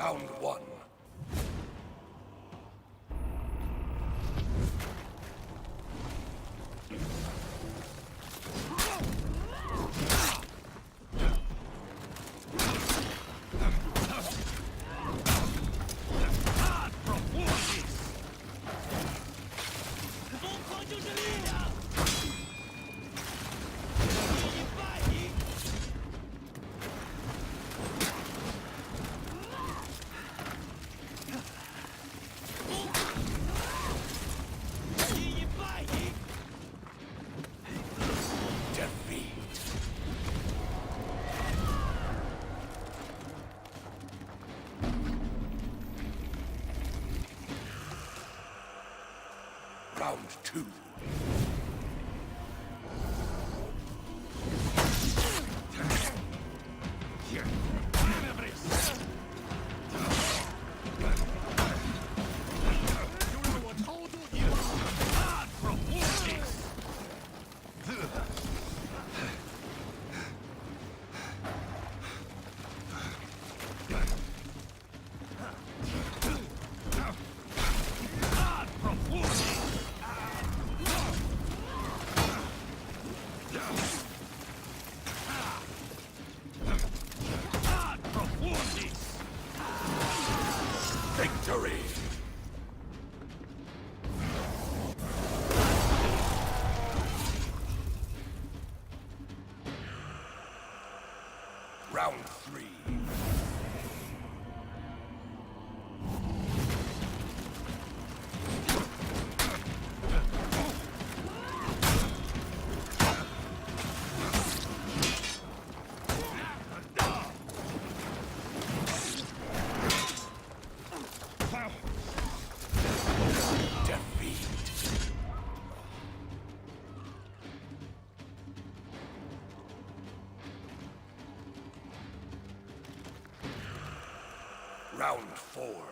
Round one. Round two. Victory! Round three. Round four.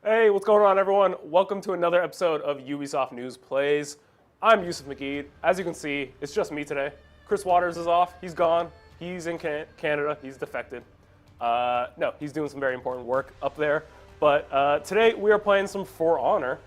Hey, what's going on, everyone? Welcome to another episode of Ubisoft News Plays. I'm Yusuf McGee. As you can see, it's just me today. Chris Waters is off. He's gone. He's in Canada. He's defected. No, he's doing some very important work up there. But today we are playing some For Honor.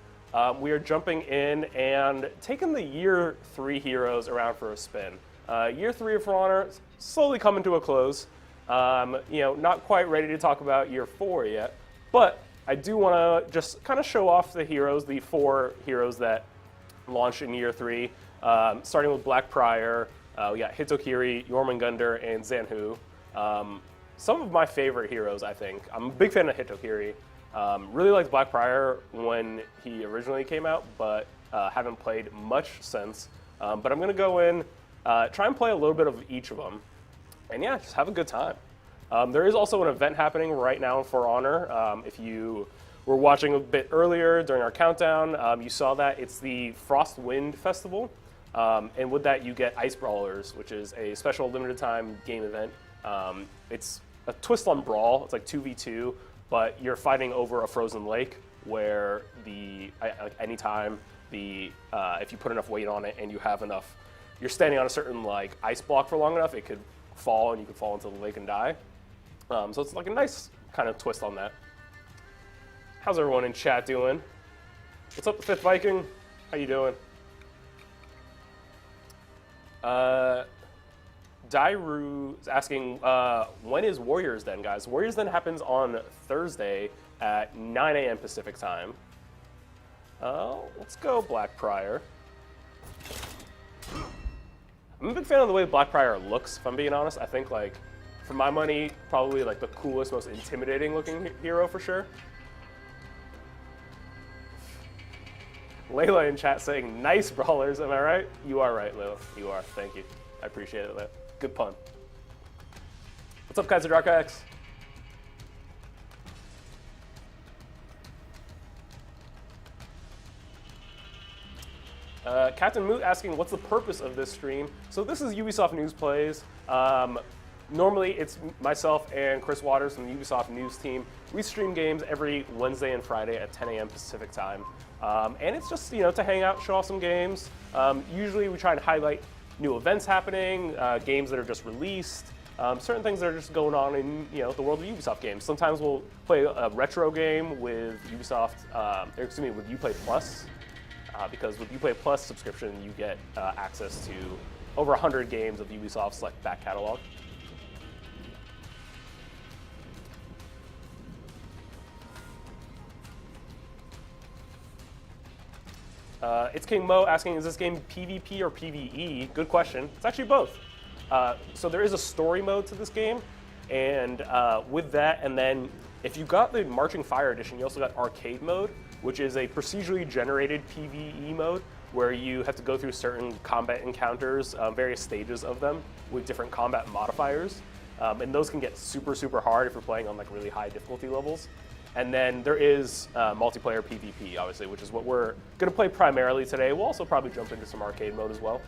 We are jumping in and taking the Year 3 heroes around for a spin. Year 3 of For Honor is slowly coming to a close. Not quite ready to talk about Year 4 yet, but I do want to just kind of show off the heroes, the 4 heroes that launched in Year 3, starting with Black Prior. We got Hitokiri, Jormungandr, and Zanhu. Some of my favorite heroes, I think. I'm a big fan of Hitokiri. Really liked Black Prior when he originally came out, but haven't played much since. But I'm going to go in, try and play a little bit of each of them, and yeah, just have a good time. There is also an event happening right now For Honor. If you were watching a bit earlier during our countdown, you saw that it's the Frost Wind Festival. And with that, you get Ice Brawlers, which is a special limited time game event. It's a twist on Brawl. It's like 2v2, but you're fighting over a frozen lake where anytime if you put enough weight on it and you have enough, you're standing on a certain like ice block for long enough, it could fall and you could fall into the lake and die. So it's like a nice kind of twist on that. How's everyone in chat doing? What's up, the Fifth Viking? How you doing? Dairu is asking, when is Warriors Den, guys? Warriors Den happens on Thursday at 9 a.m. Pacific time. Let's go Black Prior. I'm a big fan of the way Black Prior looks, if I'm being honest. I think, like, for my money, probably like the coolest, most intimidating looking hero for sure. Layla in chat saying, nice brawlers, am I right? You are right, Layla. You are. Thank you. I appreciate it, Layla. Good pun. What's up, Kaiser Dark X? Captain Moot asking, what's the purpose of this stream? So this is Ubisoft News Plays. Normally it's myself and Chris Waters from the Ubisoft News team. We stream games every Wednesday and Friday at 10 a.m. Pacific time. And it's just, to hang out, show off some games. Usually we try and highlight new events happening, games that are just released, certain things that are just going on in the world of Ubisoft games. Sometimes we'll play a retro game with Ubisoft, with Uplay Plus. Because with Uplay Plus subscription, you get access to over 100 games of Ubisoft's back catalog. It's King Mo asking, is this game PvP or PvE? Good question. It's actually both. So there is a story mode to this game, and with that, and then if you got the Marching Fire Edition, you also got Arcade Mode, which is a procedurally generated PvE mode where you have to go through certain combat encounters, various stages of them with different combat modifiers. And those can get super, super hard if you're playing on really high difficulty levels. And then there is multiplayer PvP, obviously, which is what we're going to play primarily today. We'll also probably jump into some arcade mode as well.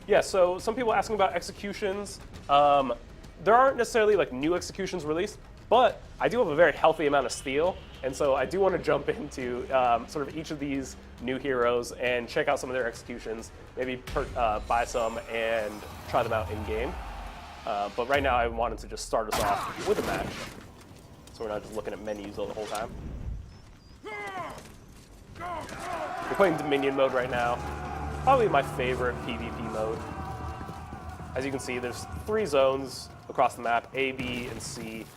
Yeah, so some people asking about executions. There aren't necessarily new executions released, but I do have a very healthy amount of steel, and so I do want to jump into sort of each of these new heroes and check out some of their executions, maybe buy some and try them out in game. But right now I wanted to just start us off with a match, so we're not just looking at menus the whole time. We're playing Dominion mode right now. Probably my favorite PvP mode. As you can see, there's 3 zones across the map, A, B, and C.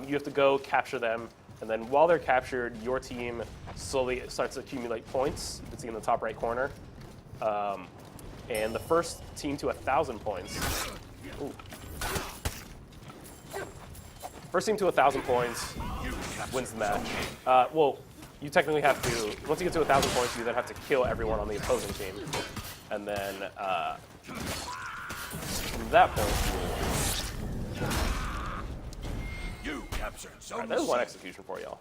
You have to go capture them, and then while they're captured, your team slowly starts to accumulate points. You can see in the top right corner. And the first team to 1,000 points. Ooh. First team to 1,000 points wins the match. Well, you technically have to, once you get to 1,000 points, you then have to kill everyone on the opposing team. And then, from that point, You captured zone. Alright, there's one execution for y'all.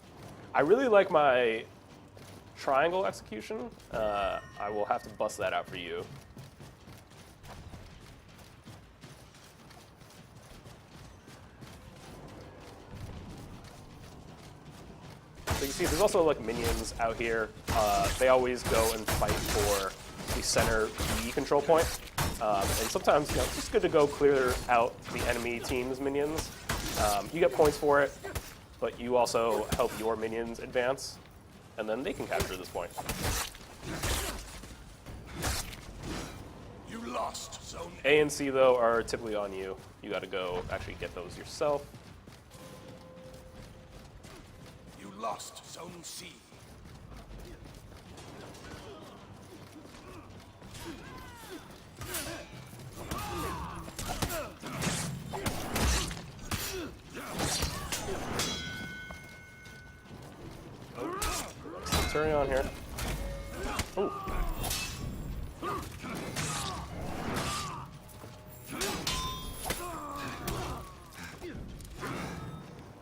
I really like my triangle execution, I will have to bust that out for you. So you see, there's also like minions out here. They always go and fight for the center B control point. And sometimes, it's just good to go clear out the enemy team's minions. You get points for it, but you also help your minions advance, and then they can capture this point. You lost zone A and C, though, are typically on you. You got to go actually get those yourself. You lost zone C. Turning on here. Ooh.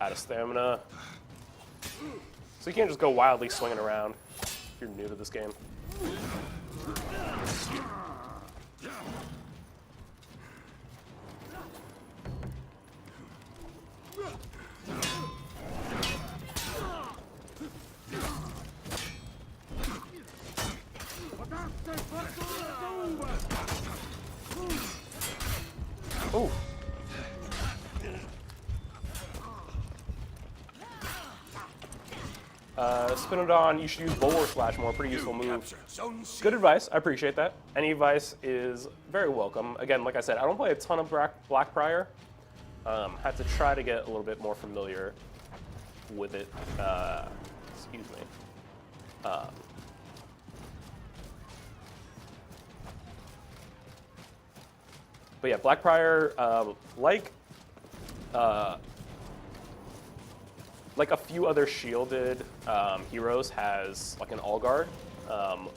Out of stamina. So you can't just go wildly swinging around if you're new to this game. Ooh. Spin it on, you should use Bulwark Slash more, pretty useful move. Captured zone C. Good advice, I appreciate that. Any advice is very welcome. Again, like I said, I don't play a ton of Blackbriar. Had to try to get a little bit more familiar with it. Excuse me. But yeah, Blackbriar, like a few other shielded heroes, has like an all guard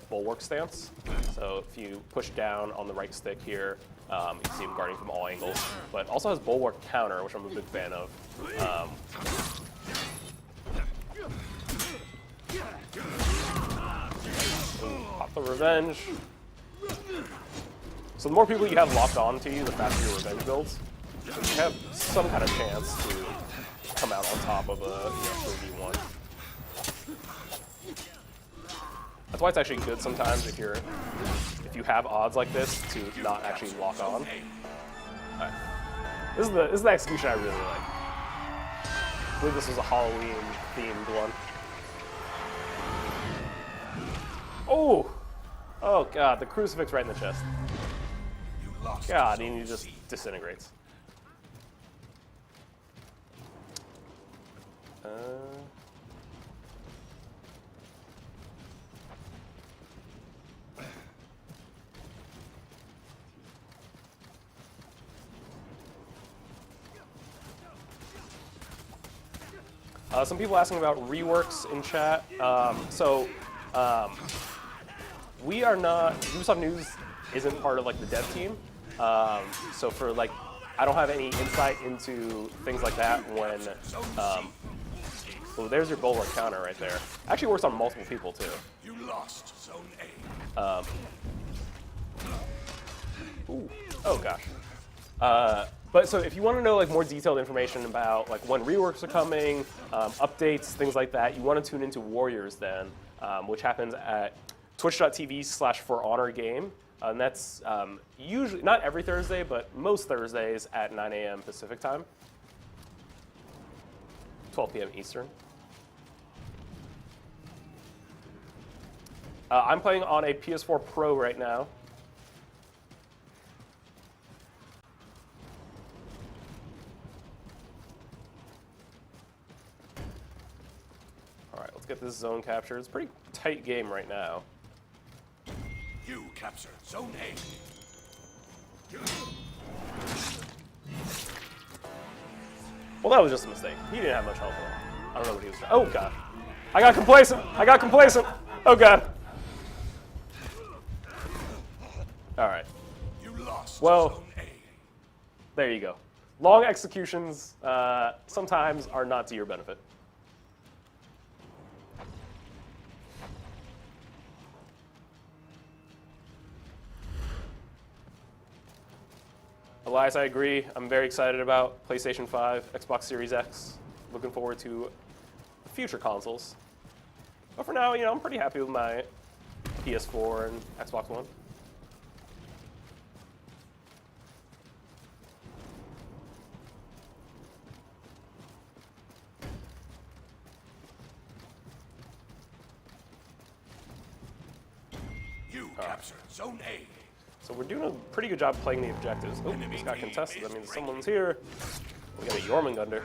bulwark stance. So if you push down on the right stick here, you can see him guarding from all angles. But also has bulwark counter, which I'm a big fan of. Pop the revenge. So the more people you have locked on to you, the faster your revenge builds. So you have some kind of chance to come out on top of a 3v1. That's why it's actually good sometimes if you have odds like this to not actually lock on. Right. This is the execution I really like. I believe this was a Halloween themed one. Oh god, the crucifix right in the chest. You lost God, zone and he just C. disintegrates. Some people asking about reworks in chat. We are not, Ubisoft News isn't part of like the dev team. So for like, I don't have any insight into things like that when, oh, there's your bulwark counter right there. Actually works on multiple people too. You lost zone A. Ooh, oh gosh. But so if you want to know like more detailed information about like when reworks are coming, updates, things like that, you want to tune into Warriors then, which happens at twitch.tv/ForHonorGame. And that's usually, not every Thursday, but most Thursdays at 9 a.m. Pacific time, 12 p.m. Eastern. I'm playing on a PS4 Pro right now. All right, let's get this zone captured. It's a pretty tight game right now. You captured zone A. Well, that was just a mistake. He didn't have much health at all. I don't know what he was trying. Oh, God. I got complacent. Oh, God. All right. You lost Well, zone A. there you go. Long executions sometimes are not to your benefit. Elias, I agree. I'm very excited about PlayStation 5, Xbox Series X. Looking forward to future consoles. But for now, you know, I'm pretty happy with my PS4 and Xbox One. You captured Zone A. So we're doing a pretty good job playing the objectives. Oh, this got contested. That means someone's here. We got a Jormungandr.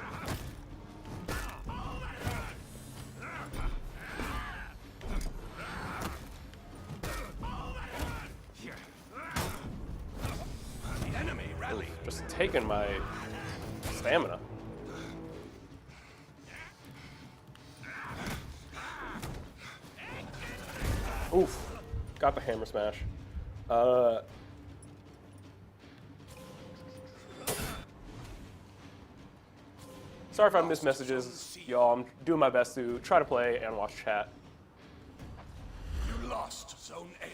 The enemy rally. Just taking my stamina. Oof. Got the hammer smash. Sorry if I missed messages, y'all. I'm doing my best to try to play and watch chat. You lost Zone A.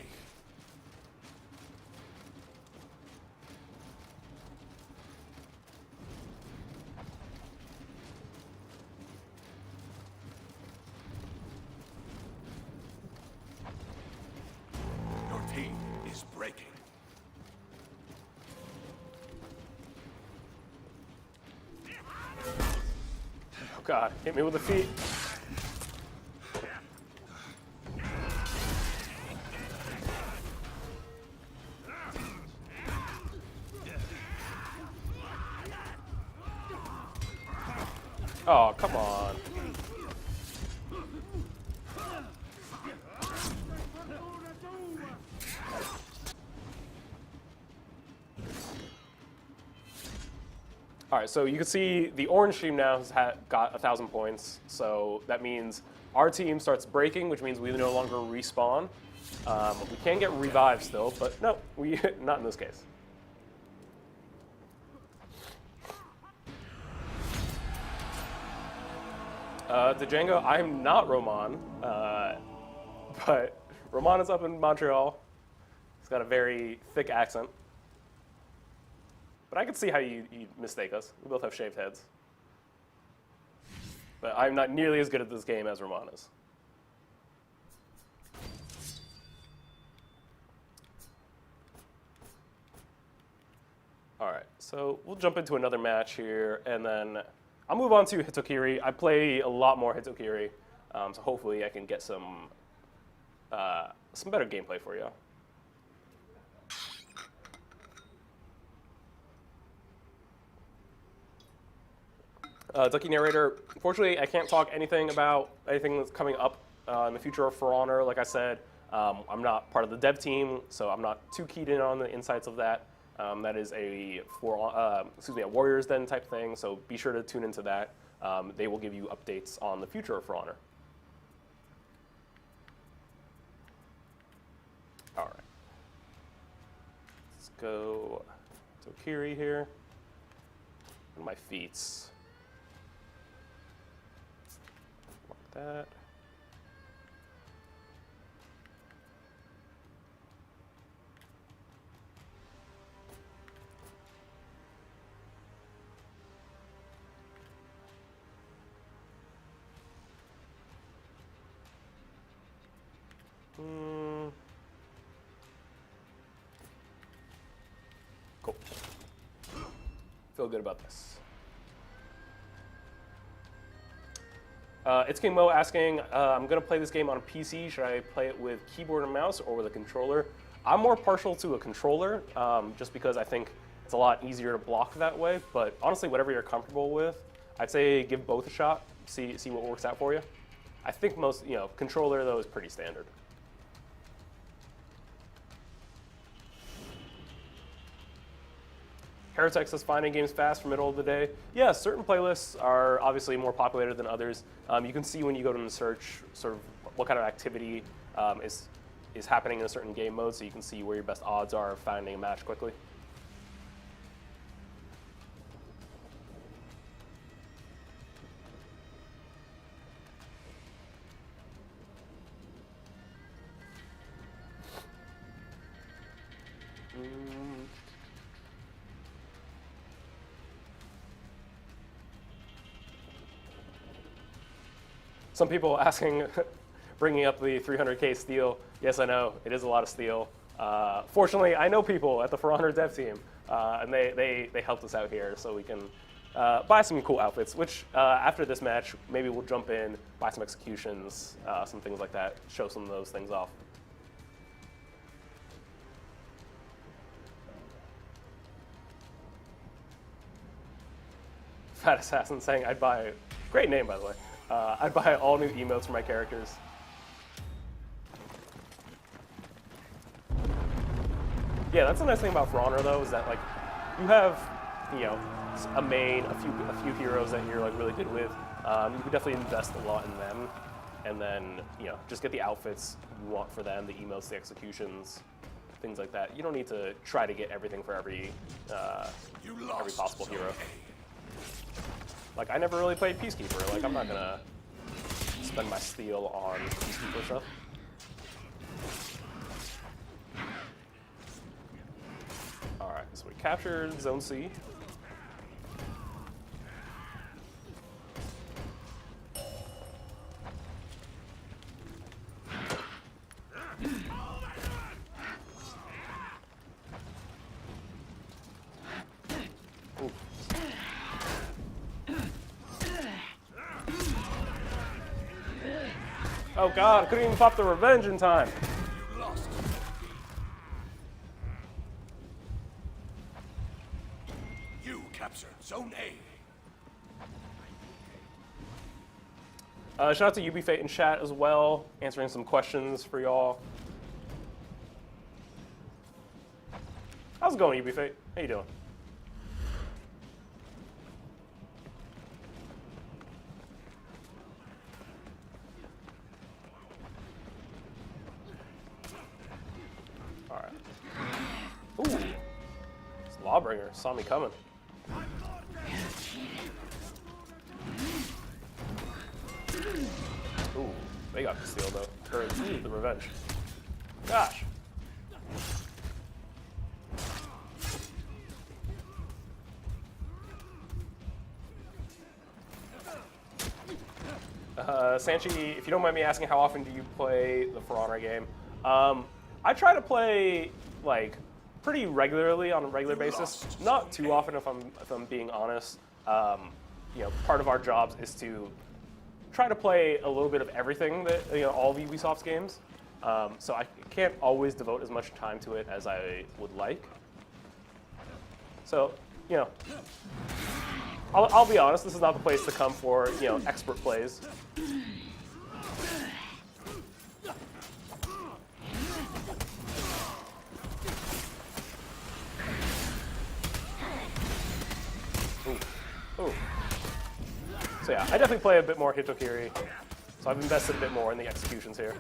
Your team is breaking. Oh god, hit me with the feet. Oh, come on. All right, so you can see the orange team now has got 1,000 points. So that means our team starts breaking, which means we no longer respawn. We can get revived still, but no, we not in this case. To Django, I'm not Roman, but Roman is up in Montreal. He's got a very thick accent. But I can see how you mistake us. We both have shaved heads. But I'm not nearly as good at this game as Roman is. All right, so we'll jump into another match here, and then I'll move on to Hitokiri. I play a lot more Hitokiri, so hopefully I can get some better gameplay for you. Ducky Narrator, unfortunately, I can't talk anything about anything that's coming up in the future of For Honor. Like I said, I'm not part of the dev team, so I'm not too keyed in on the insights of that. That is a Warriors Den type thing, so be sure to tune into that. They will give you updates on the future of For Honor. All right. Let's go to Kiri here. And my feats. Mark that. Cool. Feel good about this. It's King Mo asking, I'm going to play this game on a PC. Should I play it with keyboard and mouse or with a controller? I'm more partial to a controller, just because I think it's a lot easier to block that way. But honestly, whatever you're comfortable with, I'd say give both a shot. See what works out for you. I think most, controller though is pretty standard. Heretic says finding games fast for middle of the day. Yeah, certain playlists are obviously more populated than others. You can see when you go to the search sort of what kind of activity is happening in a certain game mode, so you can see where your best odds are of finding a match quickly. Some people asking, bringing up the 300k steel. Yes, I know, it is a lot of steel. Fortunately, I know people at the For Honor dev team, and they helped us out here so we can buy some cool outfits, which after this match, maybe we'll jump in, buy some executions, some things like that, show some of those things off. Fat Assassin saying I'd buy, great name by the way, I'd buy all new emotes for my characters. Yeah, that's the nice thing about For Honor though, is that like you have, you know, a main, a few heroes that you're like really good with. You can definitely invest a lot in them, and then you know just get the outfits you want for them, the emotes, the executions, things like that. You don't need to try to get everything for every possible hero. Like I never really played Peacekeeper. Like I'm not gonna spend my steel on Peacekeeper stuff. All right, so we captured Zone C. Oh god, I couldn't even pop the revenge in time. You lost. You captured Zone A. Shout out to Ubisoft in chat as well, answering some questions for y'all. How's it going, Ubisoft? How you doing? All right. Ooh, this Lawbringer saw me coming. Ooh, they got the steal though. Or the revenge. Gosh. Sanchi, if you don't mind me asking, how often do you play the For Honor game? I try to play like pretty regularly on a regular basis. Not too often, if I'm being honest. You know, part of our jobs is to try to play a little bit of everything that all of Ubisoft's games. So I can't always devote as much time to it as I would like. So I'll be honest. This is not the place to come for expert plays. Ooh. So yeah, I definitely play a bit more Hitokiri. So I've invested a bit more in the executions here.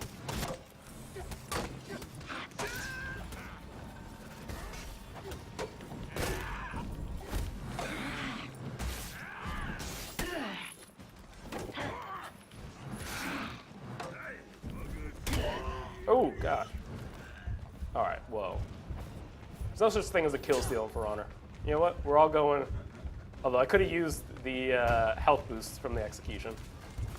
Oh god. All right, well, there's no such thing as a kill steal in For Honor. You know what? We're all going. Although I could have used the health boosts from the execution,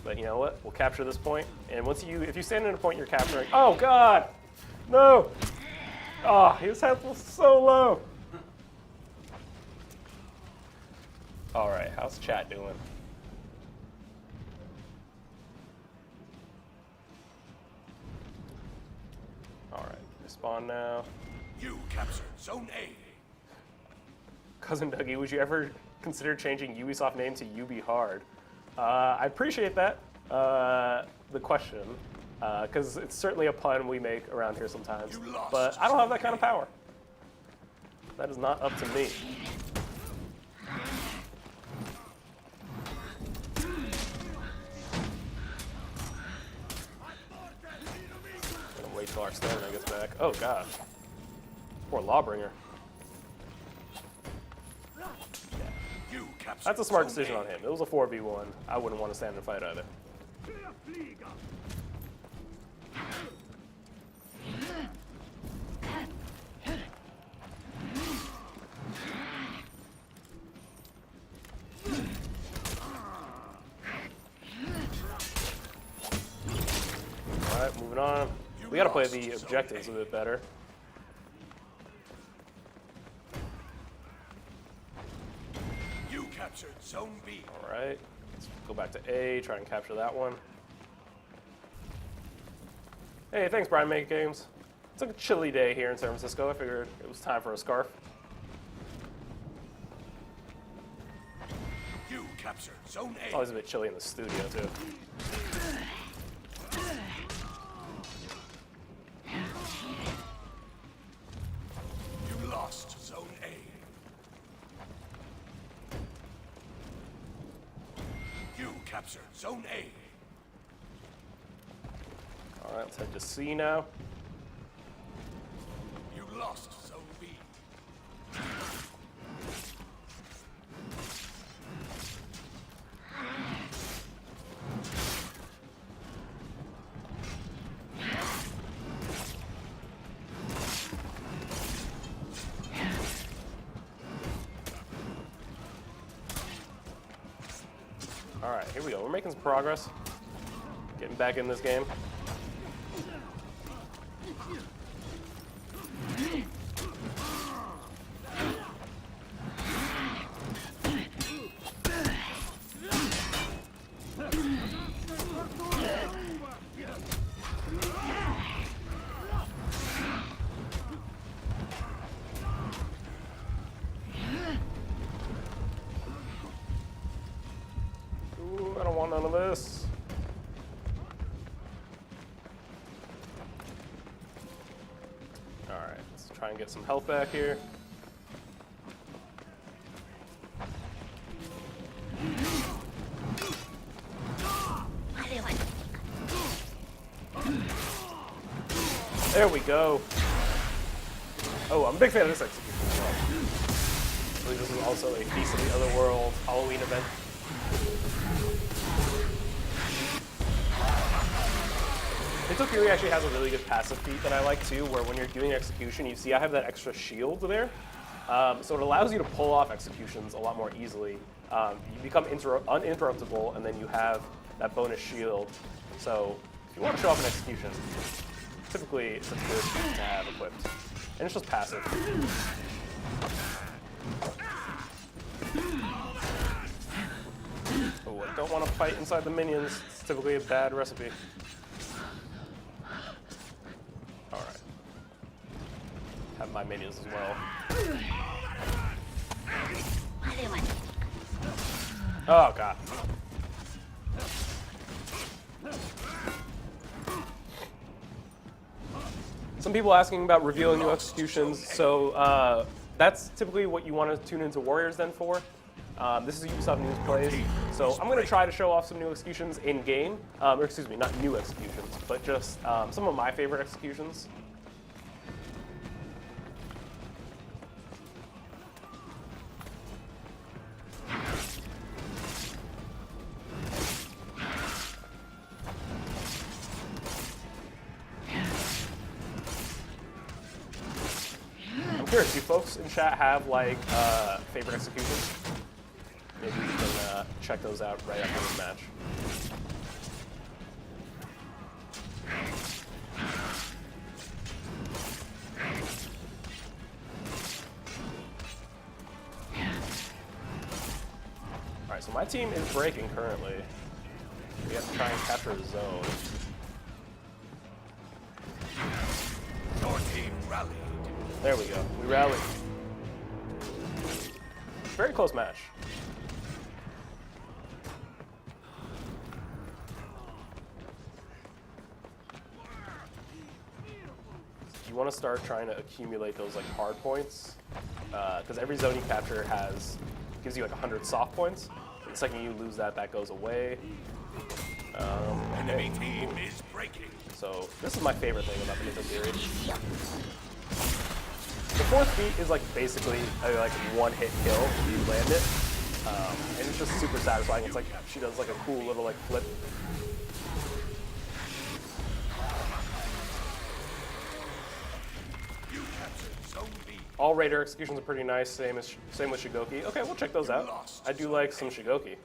but you know what? We'll capture this point, and if you stand in a point you're capturing. Oh god, no! Oh, his health was so low. All right, how's chat doing? All right, respawn now. You captured Zone A. Cousin Dougie, would you ever consider changing Ubisoft name to UB Hard? I appreciate that, the question, because it's certainly a pun we make around here sometimes. But I don't have that kind of power. That is not up to me. Gonna wait till our stamina gets back. Oh god. Poor Lawbringer. That's a smart decision on him. It was a 4v1. I wouldn't want to stand and fight either. Alright, moving on. We gotta play the objectives a bit better. You captured Zone B. Alright, let's go back to A, try and capture that one. Hey, thanks, Brian Make Games. It's like a chilly day here in San Francisco. I figured it was time for a scarf. You captured Zone It's A. always a bit chilly in the studio, too. You lost Zone A. You captured Zone A. Alright, let's head to C now. You lost Zone B. Alright, here we go. We're making some progress. Getting back in this game. Ooh, I don't want none of this. Alright, let's try and get some health back here. There we go. Oh, I'm a big fan of this execution as well. I believe this is also a Feast of the Otherworld Halloween event. Little Fury actually has a really good passive feat that I like too, where when you're doing execution, you see I have that extra shield there. So it allows you to pull off executions a lot more easily. You become uninterruptible, and then you have that bonus shield. So if you want to show off an execution, typically it's a good feat to have equipped. And it's just passive. Oh, I don't want to fight inside the minions. It's typically a bad recipe. Alright. Have my minions as well. Oh, God. Some people asking about revealing new executions, so that's typically what you want to tune into Warriors then for. This is Ubisoft News Plays, so I'm going to try to show off some new executions in-game, or excuse me, not new executions, but just some of my favorite executions. I'm curious, do folks in chat have like favorite executions? Maybe we can check those out right after this match. Alright, so my team is breaking currently. We have to try and capture a zone. Your team rallied. There we go. We rallied. Very close match. You want to start trying to accumulate those like hard points, because every zone you capture gives you like 100 soft points. The second you lose that, that goes away. Enemy team is breaking. So this is my favorite thing about the Mythic Fury. The fourth feat is like basically a like one-hit kill if you land it, and it's just super satisfying. It's like she does like a cool little like flip. You captured Zone B. All Raider executions are pretty nice. Same with Shigoki. Okay, we'll check those out. I do like some Shigoki.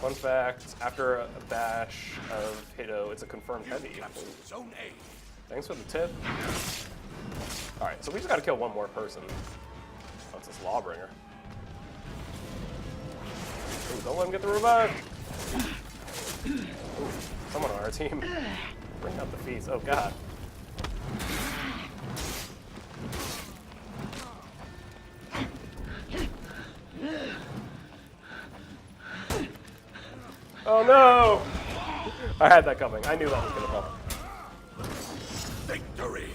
Fun fact, after a bash of Hito, it's a confirmed heavy. Captured Zone A. Thanks for the tip. Alright, so we just gotta kill one more person. That's this Lawbringer. Ooh, don't let him get the revive! Ooh, someone on our team. Bring out the feast. Oh god. Oh no! I had that coming. I knew that was gonna come. Victory.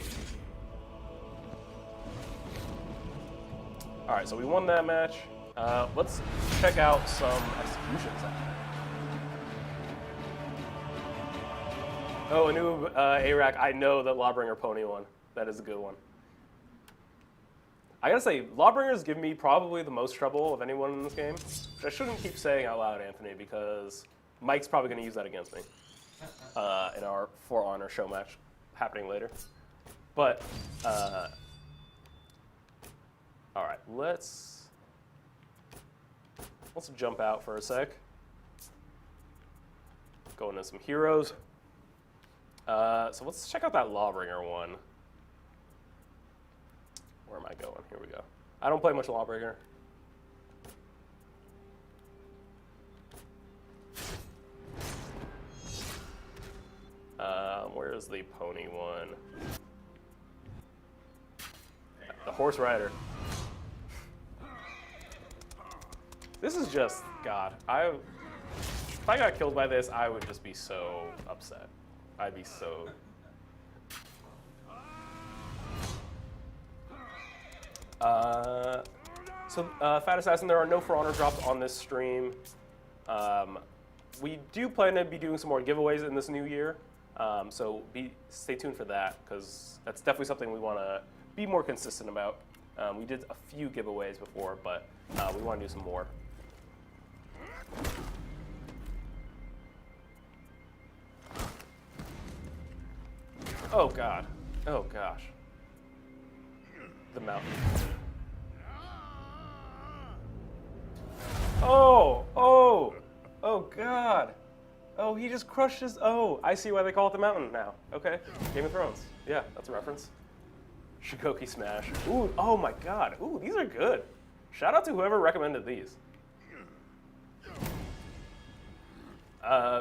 Alright, so we won that match. Let's check out some executions. Oh, a new A-Rack. I know that Lawbringer Pony won. That is a good one. I gotta say, Lawbringers give me probably the most trouble of anyone in this game. Which I shouldn't keep saying out loud, Anthony, because Mike's probably gonna use that against me in our For Honor show match happening later. But, all right, let's jump out for a sec. Go into some heroes. So let's check out that Lawbringer one. Where am I going? Here we go. I don't play much Lawbringer. Where's the pony one? The horse rider. This is just, God, if I got killed by this, I would just be so upset. I'd be so... Fat Assassin, there are no For Honor drops on this stream. We do plan to be doing some more giveaways in this new year, so stay tuned for that, because that's definitely something we want to be more consistent about. We did a few giveaways before, but we want to do some more. Oh God. Oh gosh. The mountain. Oh, oh, oh God. Oh, he just crushed his, oh, I see why they call it the mountain now. Okay, Game of Thrones. Yeah, that's a reference. Shigoki Smash. Ooh, oh my God. Ooh, these are good. Shout out to whoever recommended these.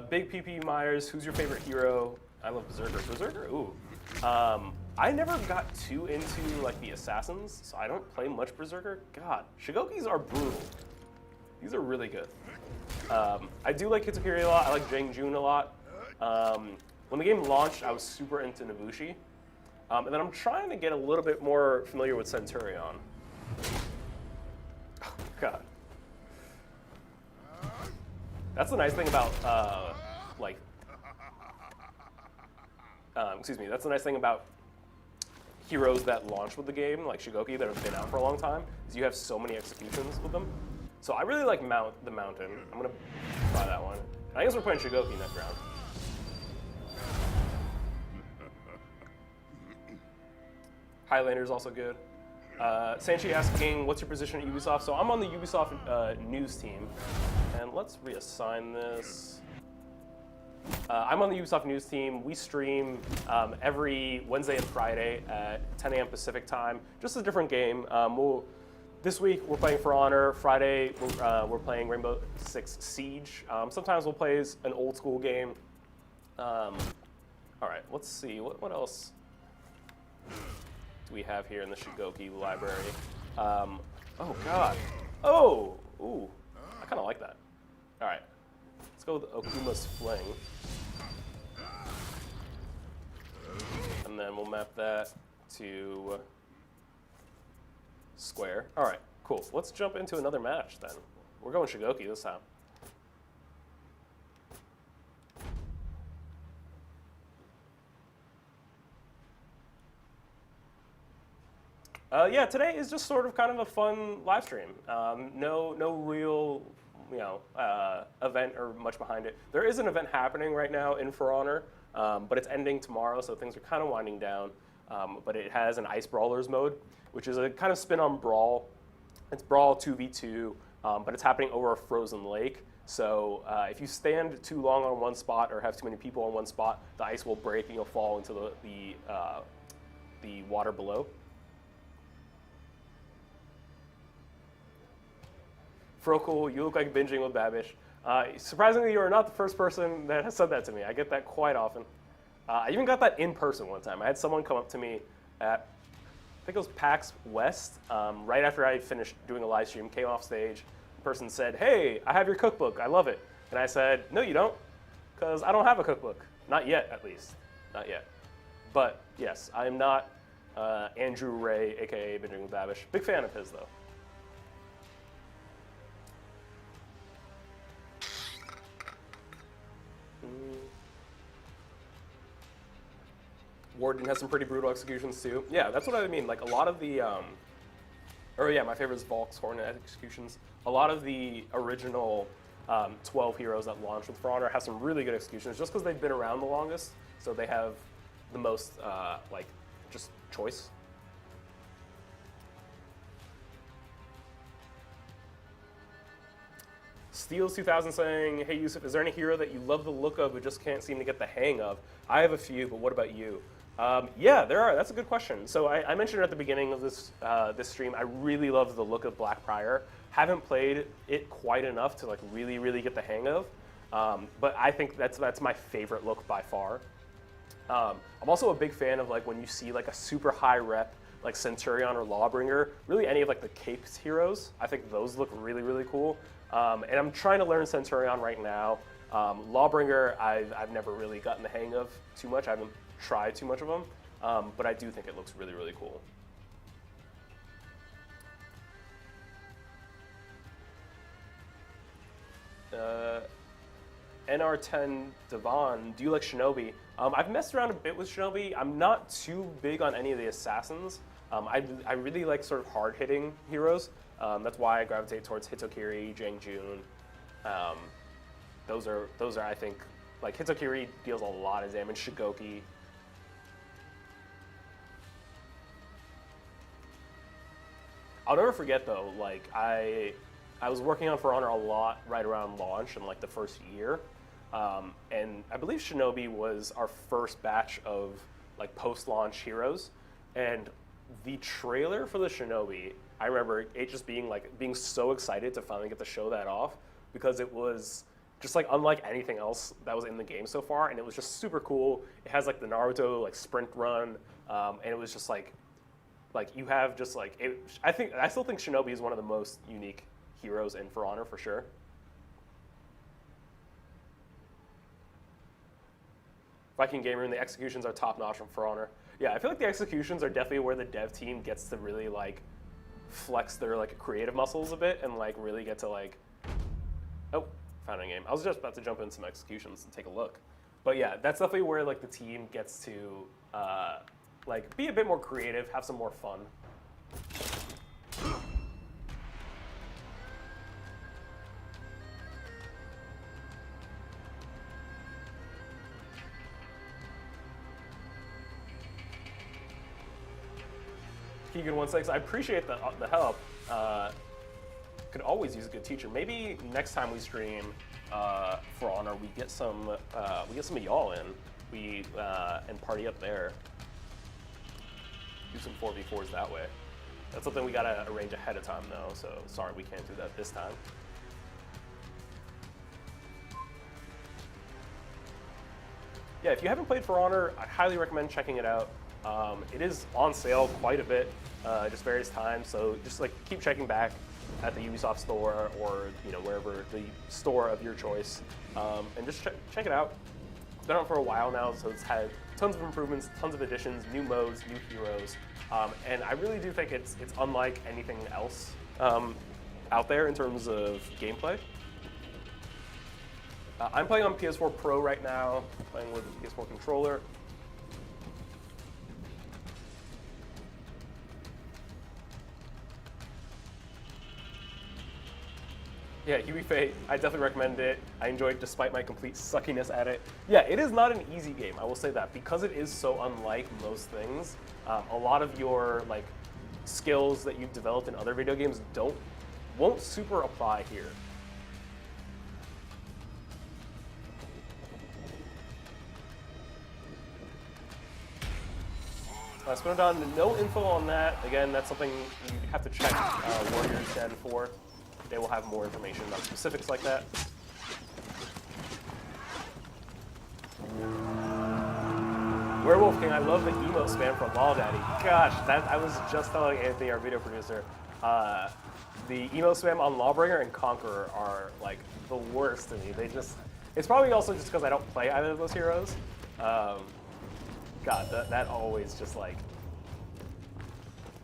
Big PP Myers, who's your favorite hero? I love Berserker. Berserker, ooh. I never got too into like the assassins, so I don't play much Berserker. God, Shigokis are brutal. These are really good. I do like Hitsukiri a lot. I like Jang Jun a lot. When the game launched, I was super into Nobushi. And then I'm trying to get a little bit more familiar with Centurion. Oh, God. That's the nice thing about, excuse me, that's the nice thing about heroes that launch with the game, like Shigoki, that have been out for a long time, is you have so many executions with them. So I really like the Mountain. I'm going to try that one. I guess we're playing Shigoki next round. Highlander's also good. Sanchi asking, what's your position at Ubisoft? So I'm on the Ubisoft news team. And let's reassign this. I'm on the Ubisoft news team. We stream every Wednesday and Friday at 10 a.m. Pacific time. Just a different game. This week we're playing For Honor. Friday we're playing Rainbow Six Siege. Sometimes we'll play an old school game. All right, let's see. What else do we have here in the Shigoki library? Oh, God. Oh, ooh. I kind of like that. All right. Let's go with Okuma's Fling. And then we'll map that to square. All right, cool. Let's jump into another match then. We're going Shigoki this time. Yeah, today is just sort of kind of a fun live stream. No real, event or much behind it. There is an event happening right now in For Honor, but it's ending tomorrow, so things are kind of winding down. But it has an Ice Brawlers mode, which is a kind of spin on Brawl. It's Brawl 2v2, but it's happening over a frozen lake. So if you stand too long on one spot or have too many people on one spot, the ice will break and you'll fall into the water below. Frokel, you look like binging with Babish. Surprisingly, you are not the first person that has said that to me. I get that quite often. I even got that in person one time. I had someone come up to me at, I think it was PAX West, right after I finished doing a live stream, came off stage. The person said, "Hey, I have your cookbook. I love it." And I said, "No, you don't, because I don't have a cookbook. Not yet, at least. Not yet." But yes, I am not Andrew Ray, aka Binging with Babish. Big fan of his, though. Warden has some pretty brutal executions too. Yeah, that's what I mean. Like a lot of the, or yeah, my favorite is Volk's Hornet executions. A lot of the original 12 heroes that launched with For Honor have some really good executions, just because they've been around the longest, so they have the most like just choice. Steels 2000 saying, "Hey Yusuf, is there any hero that you love the look of but just can't seem to get the hang of?" I have a few, but what about you? Yeah, there are. That's a good question. So I mentioned at the beginning of this this stream, I really love the look of Black Prior. Haven't played it quite enough to like really get the hang of, but I think that's my favorite look by far. I'm also a big fan of like when you see like a super high rep like Centurion or Lawbringer, really any of like the caped heroes. I think those look really cool. And I'm trying to learn Centurion right now. Lawbringer, I've never really gotten the hang of too much. I haven't tried too much of them, but I do think it looks really cool. NR10 Devon, do you like Shinobi? I've messed around a bit with Shinobi. I'm not too big on any of the assassins. I really like sort of hard-hitting heroes. That's why I gravitate towards Hitokiri, Jangjun. Those are I think, like Hitokiri deals a lot of damage. Shigoki. I'll never forget though, like I was working on For Honor a lot right around launch in like the first year. And I believe Shinobi was our first batch of like post-launch heroes. And the trailer for the Shinobi, I remember it just being so excited to finally get to show that off, because it was just like unlike anything else that was in the game so far, and it was just super cool. It has like the Naruto like sprint run, and it was just like you have just like it, I still think Shinobi is one of the most unique heroes in For Honor for sure. Viking Gamer, and the executions are top notch from For Honor. Yeah, I feel like the executions are definitely where the dev team gets to really like flex their like creative muscles a bit and like really get to like, oh, found a game. I was just about to jump in some executions and take a look. But yeah, that's definitely where like the team gets to like be a bit more creative, have some more fun. Keegan16, I appreciate the help. Could always use a good teacher. Maybe next time we stream For Honor, we get some of y'all in, and party up there. Do some 4v4s that way. That's something we gotta arrange ahead of time though. So sorry we can't do that this time. Yeah, if you haven't played For Honor, I highly recommend checking it out. It is on sale quite a bit, just various times. So just like keep checking back at the Ubisoft store or wherever the store of your choice, and just check it out. It's been out for a while now, so it's had tons of improvements, tons of additions, new modes, new heroes, and I really do think it's unlike anything else out there in terms of gameplay. I'm playing on PS4 Pro right now, playing with the PS4 controller. Yeah, Huey Fate, I definitely recommend it. I enjoyed it despite my complete suckiness at it. Yeah, it is not an easy game, I will say that. Because it is so unlike most things, a lot of your like skills that you've developed in other video games won't super apply here. Spin down, no info on that. Again, that's something you have to check Warriors Den for. They will have more information on specifics like that. Werewolf King, I love the emo spam from Law Daddy. Gosh, I was just telling Anthony, our video producer, the emo spam on Lawbringer and Conqueror are like the worst to me. It's probably also just because I don't play either of those heroes. God, that always just like,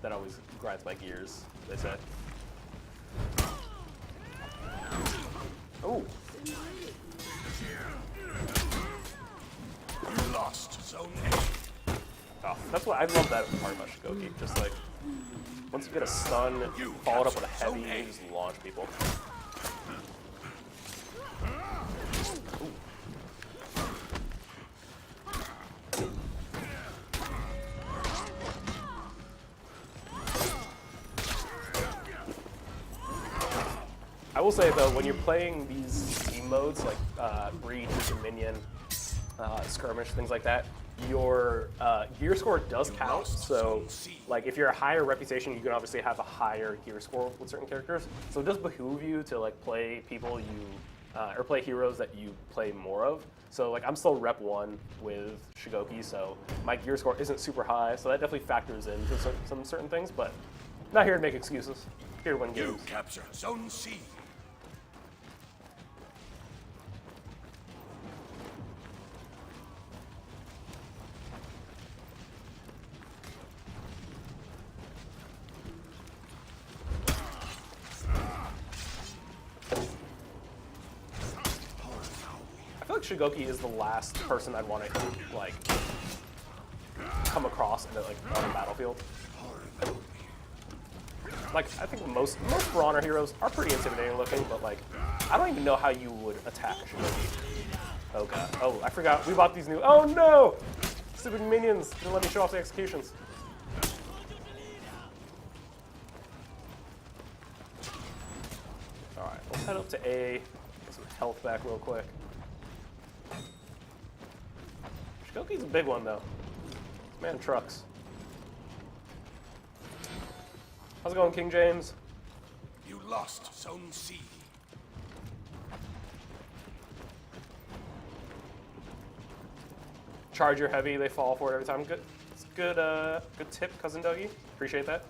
that always grinds my gears, they say. Oh. You lost Zone A. Oh, that's what I love that part about Shigoki. Just like, once you get a stun, followed up with a heavy, you just launch people. I will say though, when you're playing these team modes like Breach, Dominion, Skirmish, things like that, your gear score does count. So, like if you're a higher reputation, you can obviously have a higher gear score with certain characters. So it does behoove you to like play people or play heroes that you play more of. So like I'm still rep 1 with Shigoki, so my gear score isn't super high. So that definitely factors into some certain things, but not here to make excuses. Here to win games. You capture Zone C. I feel like Shigoki is the last person I'd want to like come across on the battlefield. Like I think most For Honor heroes are pretty intimidating looking, but like I don't even know how you would attack Shigoki. Oh god. Oh, I forgot. We bought these new. Oh no! Stupid minions didn't let me show off the executions. All right, let's head up to A. Get some health back real quick. Shigoki's a big one though. This man trucks. How's it going, King James? You lost Zone C. Charge your heavy, they fall for it every time. Good, it's good. Good tip, cousin Dougie. Appreciate that.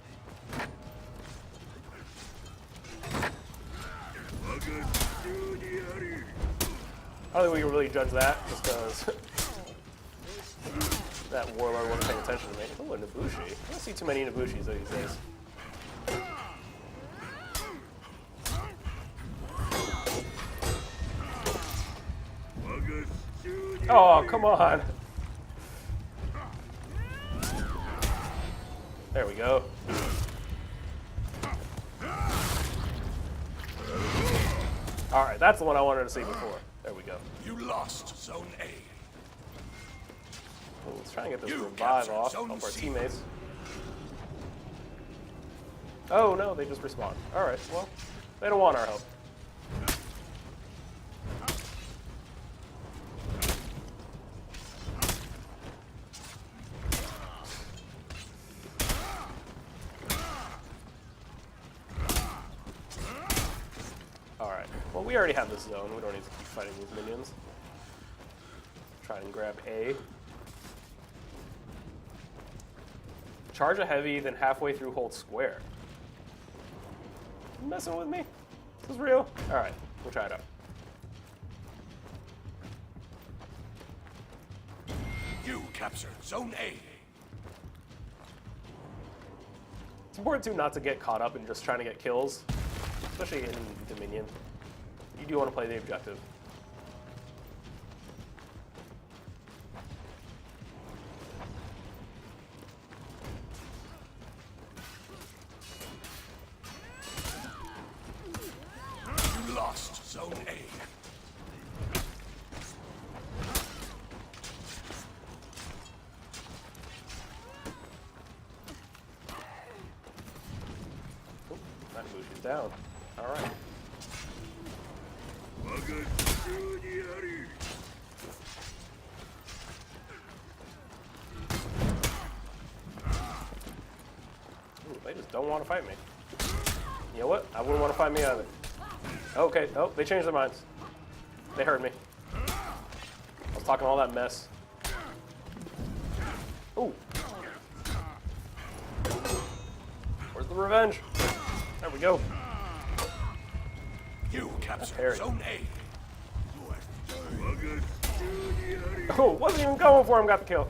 I don't think we can really judge that, just because that warlord wasn't paying attention to me. Oh, a Nobushi. I don't see too many Nobushis these days. Oh, come on. There we go. All right, that's the one I wanted to see before. There we go. You lost Zone A. Well, let's try and get this revive off of our teammates. Oh no, they just respawned. All right, well, they don't want our help. Well, we already have this zone. We don't need to keep fighting these minions. Try and grab A. Charge a heavy, then halfway through hold square. You messing with me? This is real? Alright, we'll try it out. You captured Zone A. It's important too not to get caught up in just trying to get kills, especially in Dominion. You do want to play the objective. You lost Zone A. Oh, that moves you down. All right. don't want to fight me. You know what? I wouldn't want to fight me either. Okay. Oh, they changed their minds. They heard me. I was talking all that mess. Ooh. Where's the revenge? There we go. You captured Zone A. Oh, wasn't even going for him, got the kill.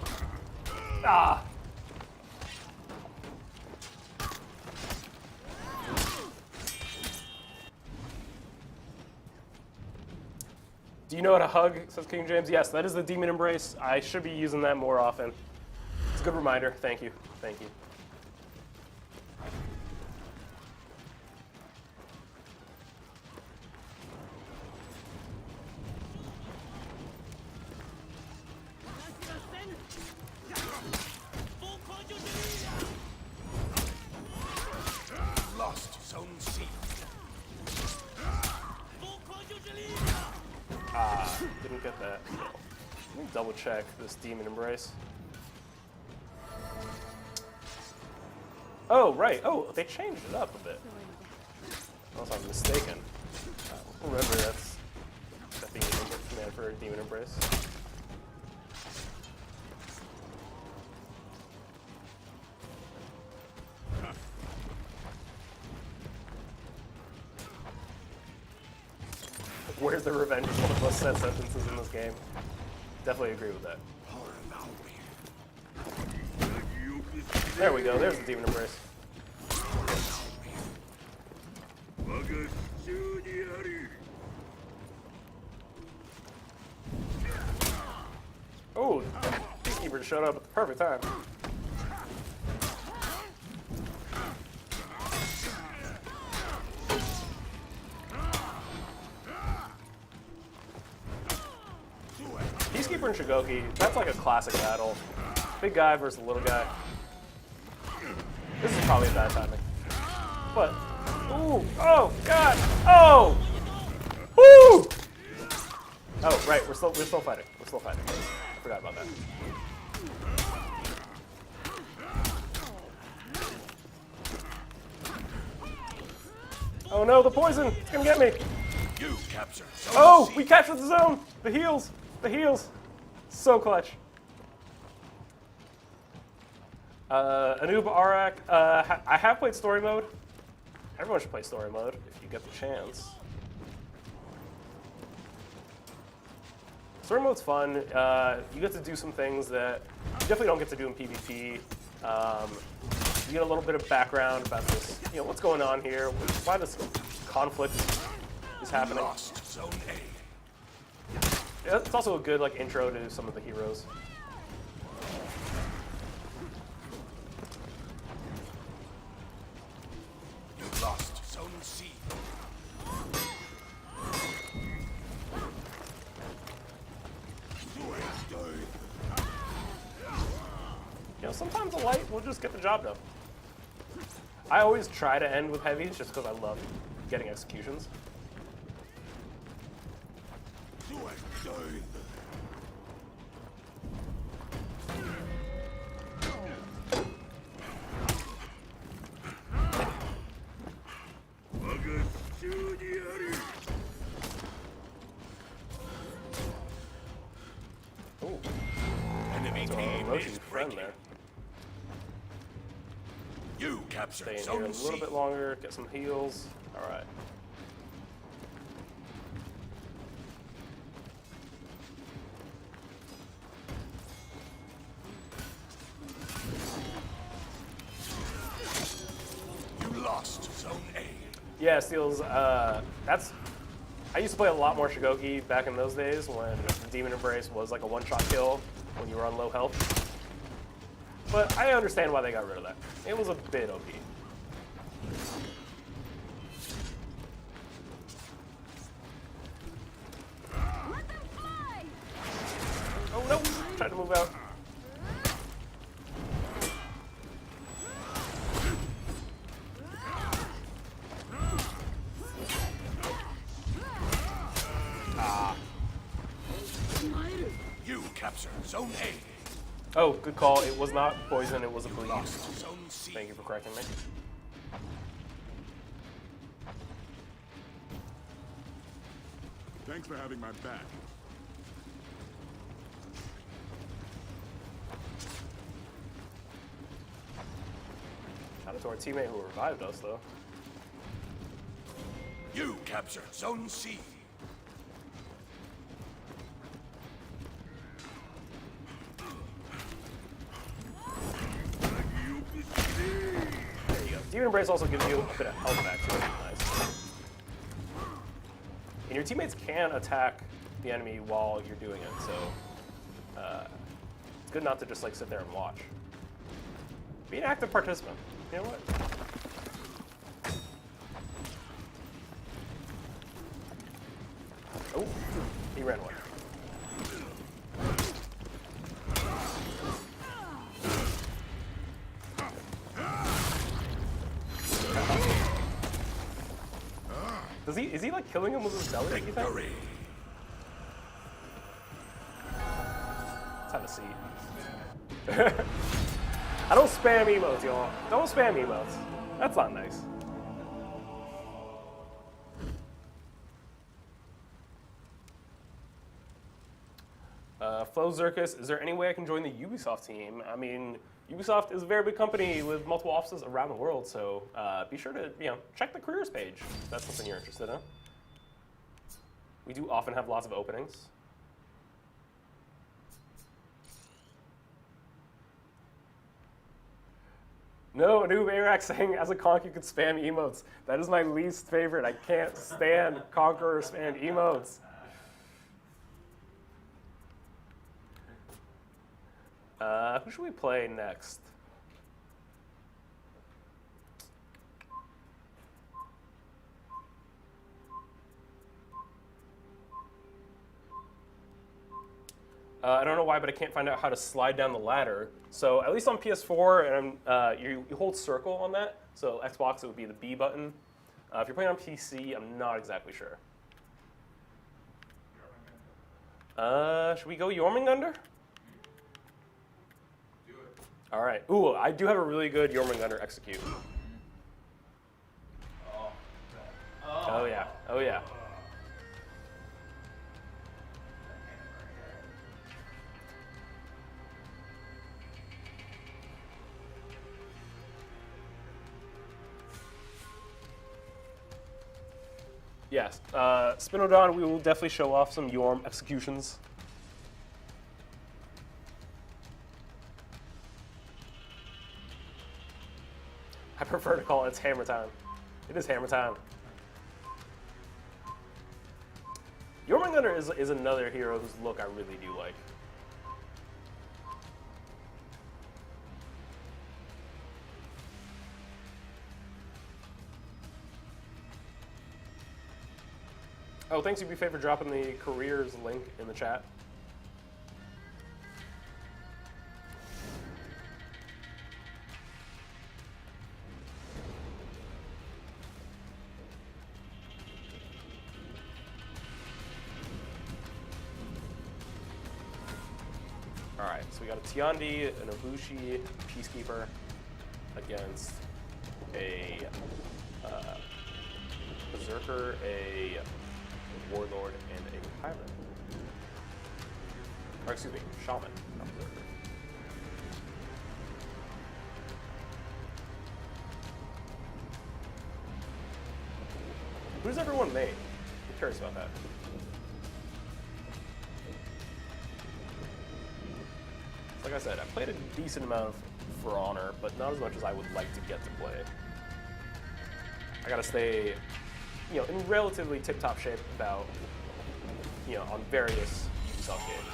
Ah. Do you know how to hug, says King James? Yes, that is the Demon Embrace. I should be using that more often. It's a good reminder. Thank you. Thank you. Lost Zone C. Didn't get that. Let me double check this Demon Embrace. Oh, right. Oh, they changed it up a bit. Unless I'm mistaken. Remember, that's being an input command for a Demon Embrace. Where's the revenge is one of the most said sentences in this game. Definitely agree with that. There we go, there's the Demon Embrace. Oh, Peacekeeper just showed up at the perfect time. Peacekeeper and Shigoki, that's like a classic battle. Big guy versus little guy. This is probably a bad timing. But, ooh, oh, God, oh! Woo! Oh, right, we're still fighting. We're still fighting. I forgot about that. Oh no, the poison! It's gonna get me! You captured Zone Oh, C. we captured the zone! The heals! The heals! So clutch. Anub Arak, I have played story mode. Everyone should play story mode if you get the chance. Story mode's fun. You get to do some things that you definitely don't get to do in PvP. You get a little bit of background about this, you know, what's going on here, why this conflict is happening. Lost Zone A. It's also a good like intro to some of the heroes. You lost Zone C. You know, sometimes a light will just get the job done. I always try to end with heavies just because I love getting executions. Ooh, Enemy so team motion is friend breaking. there. You captured Stay in here a Zone little C. bit longer, get some heals. All right. You lost Zone A. Yeah, Steels, that's... I used to play a lot more Shigoki back in those days when the Demon Embrace was like a one-shot kill when you were on low health. But I understand why they got rid of that. It was a bit OP. Oh no! Tried to move out. You captured Zone A. Oh, good call. It was not poison, it was a bleed. Lost Zone C. Thank you for correcting me. Thanks for having my back. Shout out to our teammate who revived us, though. You captured Zone C. There you go. Demon Embrace also gives you a bit of health back, so that's nice. And your teammates can attack the enemy while you're doing it, so it's good not to just like sit there and watch. Be an active participant. You know what? Oh, he ran away. Is he like killing him with his belly? You think? Victory. Let's have a seat. I don't spam emotes, y'all. Don't spam emotes. That's not nice. Flo Zirkus, is there any way I can join the Ubisoft team? I mean, Ubisoft is a very big company with multiple offices around the world, so be sure to check the careers page if that's something you're interested in. We do often have lots of openings. No, Noob Arax saying as a conk you could spam emotes. That is my least favorite. I can't stand Conqueror spam emotes. Who should we play next? I don't know why, but I can't find out how to slide down the ladder. So at least on PS4, and you hold circle on that. So Xbox, it would be the B button. If you're playing on PC, I'm not exactly sure. Should we go Jormungandr? Do it. All right. Ooh, I do have a really good Jormungandr execute. Oh yeah. Oh yeah. Yes, Spinodon, we will definitely show off some Yorm executions. I prefer to call it it's hammer time. It is hammer time. Jormungandr is another hero whose look I really do like. Oh, thanks, UB for dropping the careers link in the chat. All right, so we got a Tiandi, an Ibushi, Peacekeeper against a Berserker, a Warlord, and a Tyrant. Or excuse me, Shaman, not Berserker. Who's everyone made? I'm curious about that. Like I said, I played a decent amount of For Honor, but not as much as I would like to get to play. I gotta stay, in relatively tip-top shape about, on various Ubisoft games.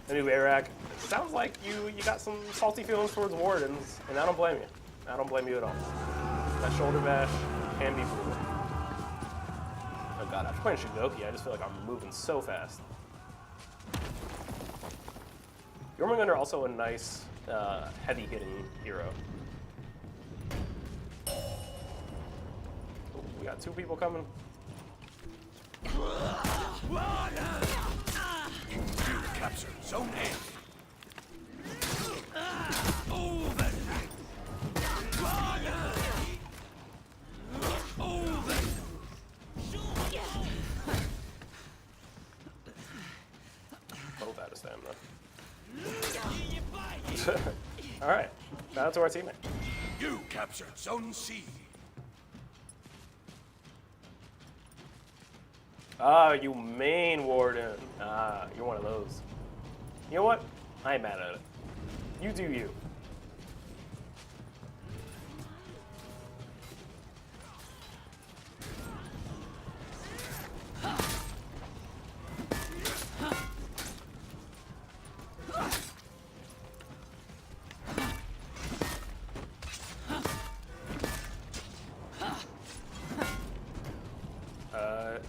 Anyway, Iraq, sounds like you got some salty feelings towards Wardens, and I don't blame you. I don't blame you at all. That shoulder bash can be brutal. Oh god, after playing Shigoki, I just feel like I'm moving so fast. Jormungandr also a nice, heavy-hitting hero. Oh, we got two people coming. You captured Zone A. All right, shout out to our teammate. You captured Zone C. Ah, you main warden. Ah, you're one of those. You know what? I ain't mad at it. You do you.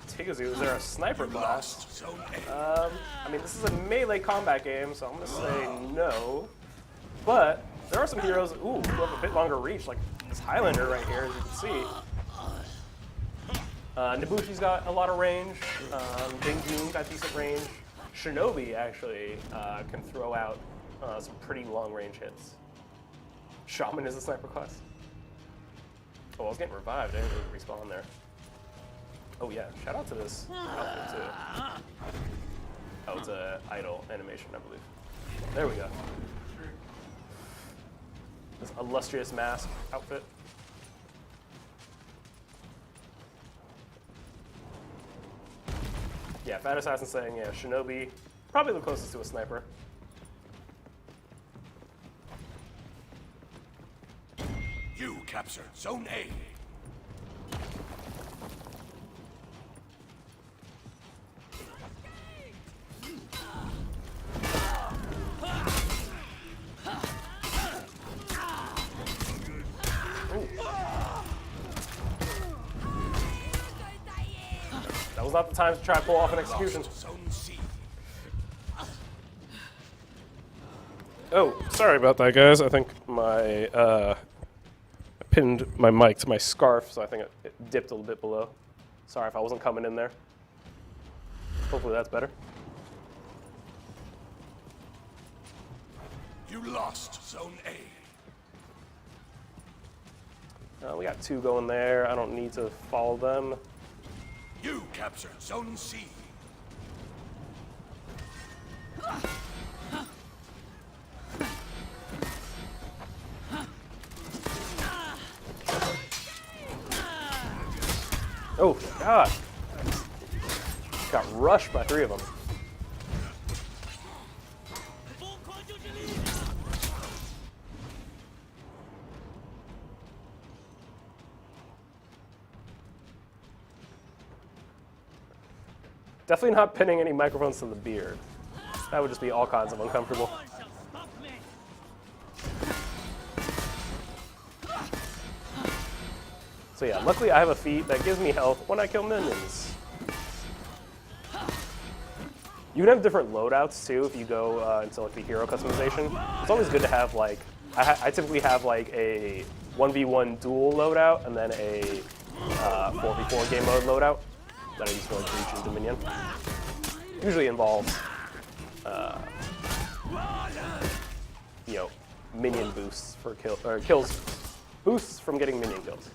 Tigazu, is there a sniper class? Lost Zone A. I mean, this is a melee combat game, so I'm gonna say no. But there are some heroes, who have a bit longer reach, like this Highlander right here, as you can see. Nabushi's got a lot of range. Dingjun got decent range. Shinobi actually can throw out some pretty long range hits. Shaman is a sniper class. Oh, I was getting revived. I didn't really respawn there. Oh yeah, shout out to this outfit too. Oh, it's a idle animation, I believe. There we go. This illustrious mask outfit. Yeah, Fat Assassin saying, yeah, Shinobi, probably the closest to a sniper. You captured Zone A. That was not the time to try to pull off an execution. Lost Zone C. Oh, sorry about that, guys. I think my I pinned my mic to my scarf, so I think it dipped a little bit below. Sorry if I wasn't coming in there. Hopefully that's better. You lost Zone A. We got two going there. I don't need to follow them. You captured Zone C. Oh, God. Got rushed by three of them. Definitely not pinning any microphones to the beard. That would just be all kinds of uncomfortable. So yeah, luckily I have a feat that gives me health when I kill minions. You can have different loadouts too if you go into like the hero customization. It's always good to have like, I typically have like a 1v1 duel loadout and then a 4v4 game mode loadout that I use for like Breach and Dominion. Usually involves, you know, minion boosts for kills, boosts from getting minion kills.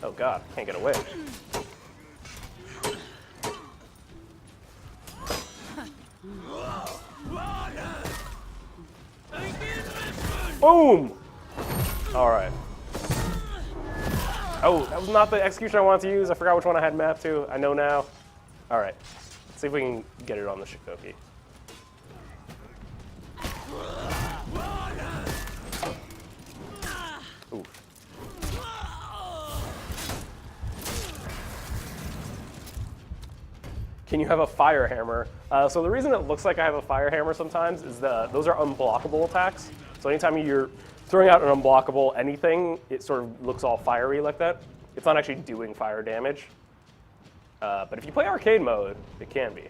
Oh God, can't get away. Boom! All right. Oh, that was not the execution I wanted to use. I forgot which one I had mapped to. I know now. All right. Let's see if we can get it on the Shikoki. Ooh. Can you have a fire hammer? So the reason it looks like I have a fire hammer sometimes is those are unblockable attacks. So anytime you're throwing out an unblockable anything, it sort of looks all fiery like that. It's not actually doing fire damage. But if you play arcade mode, it can be.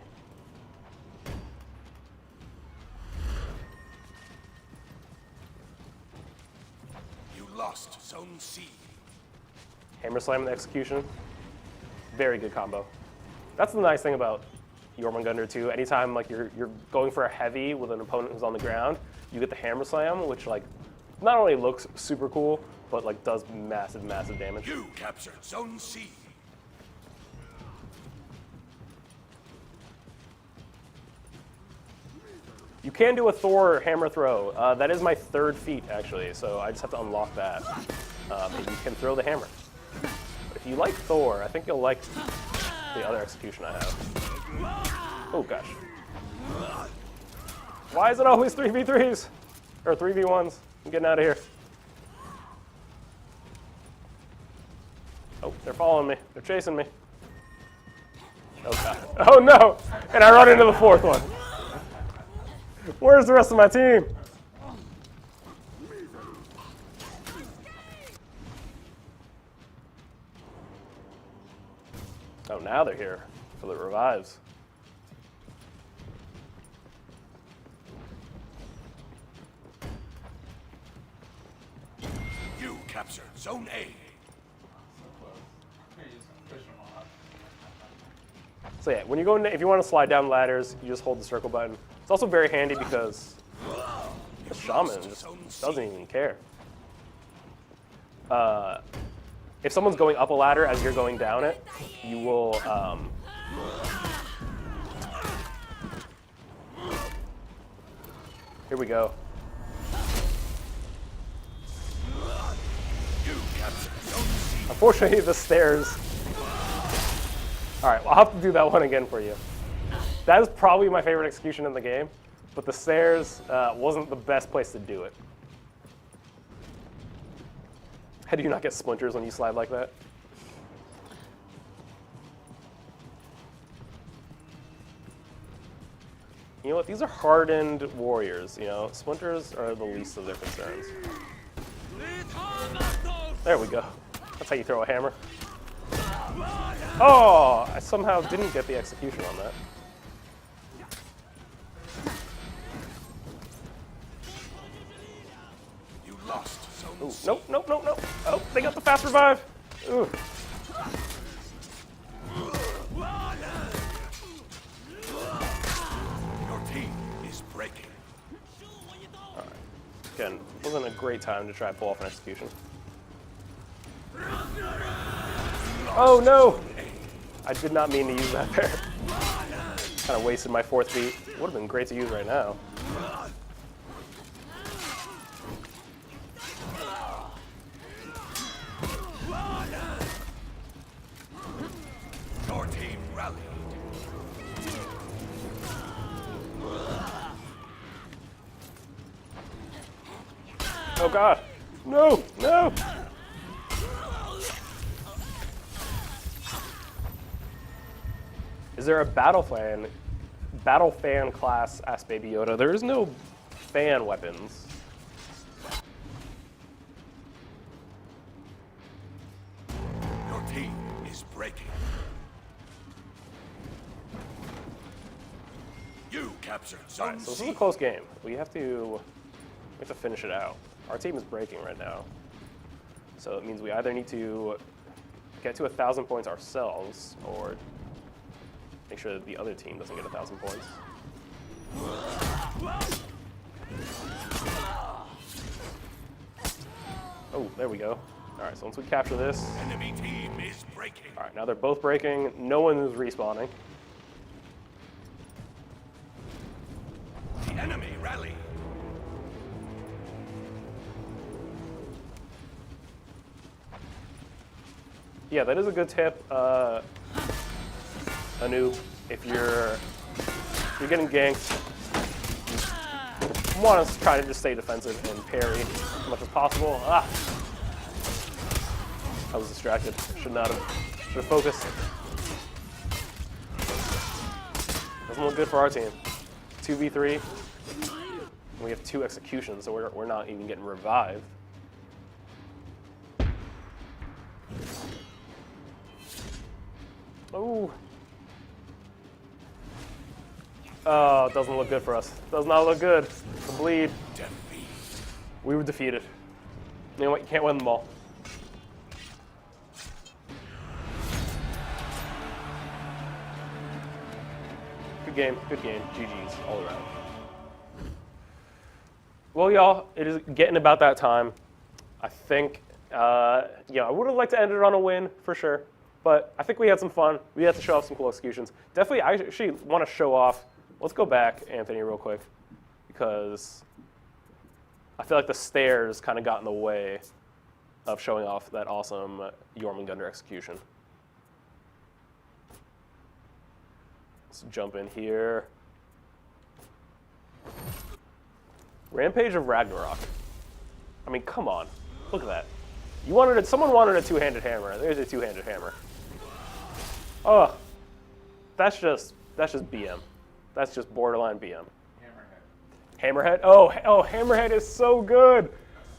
You lost Zone C. Hammer slam and execution. Very good combo. That's the nice thing about Jormungandr too. Anytime like you're going for a heavy with an opponent who's on the ground, you get the hammer slam, which like not only looks super cool, but like does massive, massive damage. You captured Zone C. You can do a Thor hammer throw. That is my third feat, actually, so I just have to unlock that. And you can throw the hammer. But if you like Thor, I think you'll like the other execution I have. Oh, gosh. Why is it always 3v3s? Or 3v1s? I'm getting out of here. Oh, they're following me. They're chasing me. Oh, God. Oh, no! And I run into the fourth one. Where's the rest of my team? Oh, now they're here for the revives. You captured Zone A. So yeah, when you go into, if you want to slide down ladders, you just hold the circle button. It's also very handy because the shaman just doesn't even care. If someone's going up a ladder as you're going down it, you will. Here we go. Unfortunately, the stairs. All right, well, I'll have to do that one again for you. That is probably my favorite execution in the game, but the stairs wasn't the best place to do it. How do you not get splinters when you slide like that? You know what? These are hardened warriors. You know, splinters are the least of their concerns. There we go. That's how you throw a hammer. Oh, I somehow didn't get the execution on that. You lost Zone C. Nope, nope, nope, nope. Oh, they got the fast revive. Ooh. Your team is breaking. All right. Again, wasn't a great time to try to pull off an execution. Oh no! I did not mean to use that there. Kind of wasted my fourth beat. Would have been great to use right now. Your team rallied. Oh god! No! No! Is there a battle fan class? Asked Baby Yoda. There is no fan weapons. Your team is breaking. You captured Zone Alright, so this C. is a close game. We have to finish it out. Our team is breaking right now. So it means we either need to get to 1,000 points ourselves or make sure that the other team doesn't get 1,000 points. Oh, there we go. All right, so once we capture this, Enemy team is breaking. all right, now they're both breaking. No one is respawning. The enemy rally. Yeah, that is a good tip. Anu, if you're getting ganked, you want to try to just stay defensive and parry as much as possible. Ah, I was distracted. Should not have. Should have focused. Doesn't look good for our team. 2v3. We have 2 executions, so we're not even getting revived. Oh. Oh, it doesn't look good for us. Does not look good. The bleed. Defeat. We were defeated. You know what? You can't win them all. Good game. Good game. GG's all around. Well, y'all, it is getting about that time. I think, I would have liked to end it on a win for sure. But I think we had some fun. We had to show off some cool executions. Definitely, I actually want to show off. Let's go back, Anthony, real quick. because I feel like the stairs kind of got in the way of showing off that awesome Jormungandr execution. Let's jump in here. Rampage of Ragnarok. I mean, come on. Look at that. Someone wanted a two-handed hammer. There's a two-handed hammer. Oh, that's just BM. That's just borderline BM. Hammerhead. Oh, Hammerhead is so good.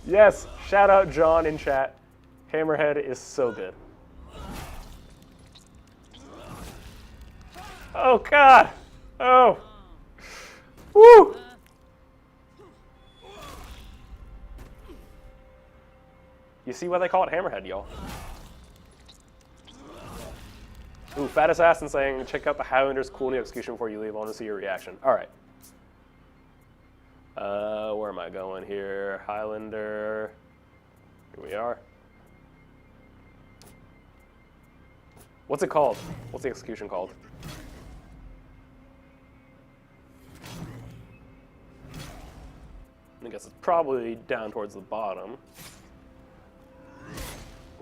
Yes, shout out John in chat. Hammerhead is so good. Oh God. Oh. Woo. You see why they call it Hammerhead, y'all. Ooh, Fat Assassin saying, check out the Highlander's cool new execution before you leave. I want to see your reaction. All right. Where am I going here? Highlander. Here we are. What's it called? What's the execution called? I guess it's probably down towards the bottom.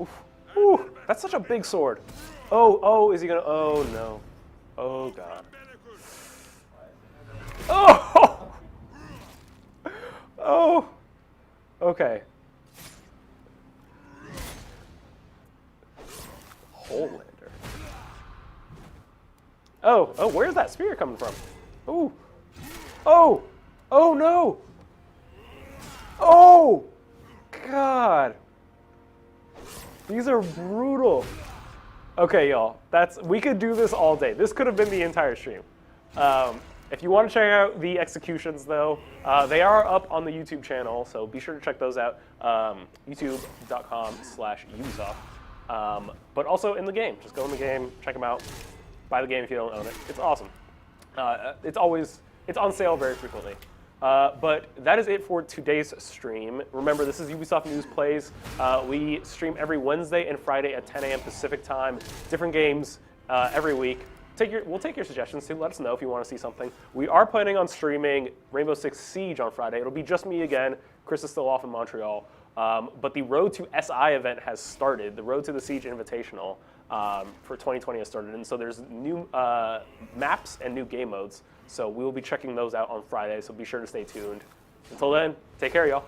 Oof. Ooh, that's such a big sword. Oh, is he gonna? Oh no. Oh God. Oh. Oh. Okay. Homelander. Oh, where's that spear coming from? Ooh. Oh. Oh no. Oh. God. These are brutal. Okay, y'all. We could do this all day. This could have been the entire stream. If you want to check out the executions, though, they are up on the YouTube channel, so be sure to check those out. YouTube.com/Ubisoft. But also in the game. Just go in the game, check them out. Buy the game if you don't own it. It's awesome. It's on sale very frequently. But that is it for today's stream. Remember, this is Ubisoft News Plays. We stream every Wednesday and Friday at 10 a.m. Pacific time. Different games every week. We'll take your suggestions too. Let us know if you want to see something. We are planning on streaming Rainbow Six Siege on Friday. It'll be just me again. Chris is still off in Montreal. But the Road to SI event has started. The Road to the Siege Invitational for 2020 has started. And so there's new maps and new game modes. So we will be checking those out on Friday, so be sure to stay tuned. Until then, take care, y'all.